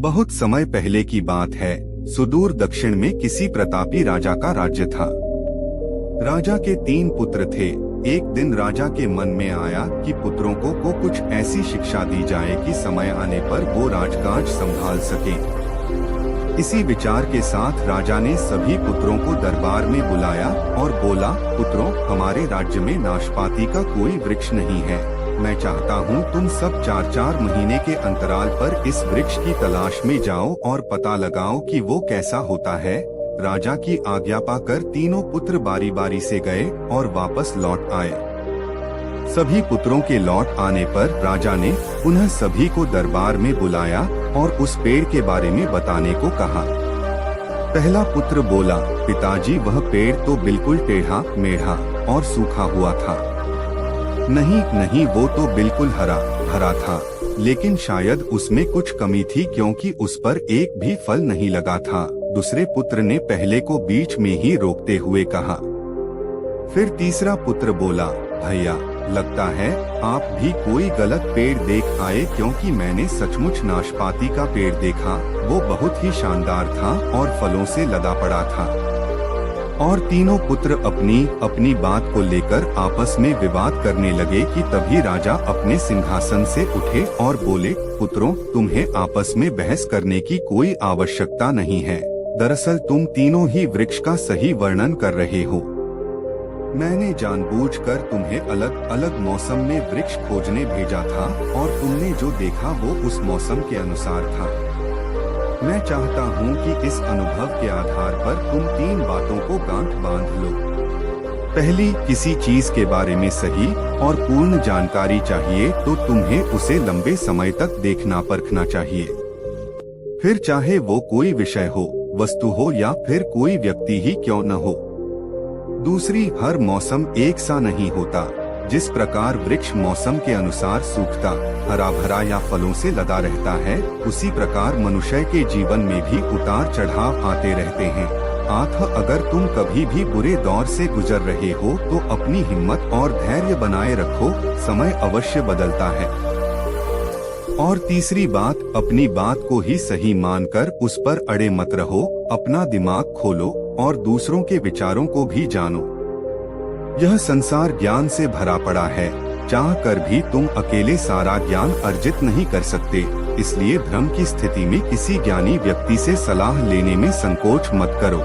बहुत समय पहले की बात है। सुदूर दक्षिण में किसी प्रतापी राजा का राज्य था। राजा के 3 पुत्र थे। एक दिन राजा के मन में आया कि पुत्रों को कुछ ऐसी शिक्षा दी जाए कि समय आने पर वो राजकाज संभाल सके। इसी विचार के साथ राजा ने सभी पुत्रों को दरबार में बुलाया और बोला, पुत्रों, हमारे राज्य में नाशपाती का कोई वृक्ष नहीं है। मैं चाहता हूँ तुम सब 4-4 महीने के अंतराल पर इस वृक्ष की तलाश में जाओ और पता लगाओ कि वो कैसा होता है। राजा की आज्ञा पाकर तीनों पुत्र बारी बारी से गए और वापस लौट आए। सभी पुत्रों के लौट आने पर राजा ने पुनः सभी को दरबार में बुलाया और उस पेड़ के बारे में बताने को कहा। पहला पुत्र बोला, पिताजी, वह पेड़ तो बिल्कुल टेढ़ा मेढ़ा और सूखा हुआ था। नहीं, वो तो बिल्कुल हरा भरा था, लेकिन शायद उसमें कुछ कमी थी क्योंकि उस पर एक भी फल नहीं लगा था। दूसरे पुत्र ने पहले को बीच में ही रोकते हुए कहा। फिर तीसरा पुत्र बोला, भैया, लगता है आप भी कोई गलत पेड़ देख आए, क्योंकि मैंने सचमुच नाशपाती का पेड़ देखा। वो बहुत ही शानदार था और फलों से लदा पड़ा था। और तीनों पुत्र अपनी अपनी बात को लेकर आपस में विवाद करने लगे कि तभी राजा अपने सिंहासन से उठे और बोले, पुत्रों, तुम्हें आपस में बहस करने की कोई आवश्यकता नहीं है। दरअसल तुम तीनों ही वृक्ष का सही वर्णन कर रहे हो। मैंने जानबूझकर तुम्हें अलग अलग मौसम में वृक्ष खोजने भेजा था और तुमने जो देखा वो उस मौसम के अनुसार था। मैं चाहता हूँ कि इस अनुभव के आधार पर तुम 3 बातों को गांठ बांध लो। पहली, किसी चीज के बारे में सही और पूर्ण जानकारी चाहिए तो तुम्हें उसे लंबे समय तक देखना परखना चाहिए। फिर चाहे वो कोई विषय हो, वस्तु हो या फिर कोई व्यक्ति ही क्यों न हो। दूसरी, हर मौसम एक सा नहीं होता। जिस प्रकार वृक्ष मौसम के अनुसार सूखता, हरा भरा या फलों से लदा रहता है, उसी प्रकार मनुष्य के जीवन में भी उतार चढ़ाव आते रहते हैं। अगर तुम कभी भी बुरे दौर से गुजर रहे हो तो अपनी हिम्मत और धैर्य बनाए रखो, समय अवश्य बदलता है। और तीसरी बात, अपनी बात को ही सही मानकर उस पर अड़े मत रहो। अपना दिमाग खोलो और दूसरों के विचारों को भी जानो। यह संसार ज्ञान से भरा पड़ा है। चाह कर भी तुम अकेले सारा ज्ञान अर्जित नहीं कर सकते। इसलिए भ्रम की स्थिति में किसी ज्ञानी व्यक्ति से सलाह लेने में संकोच मत करो।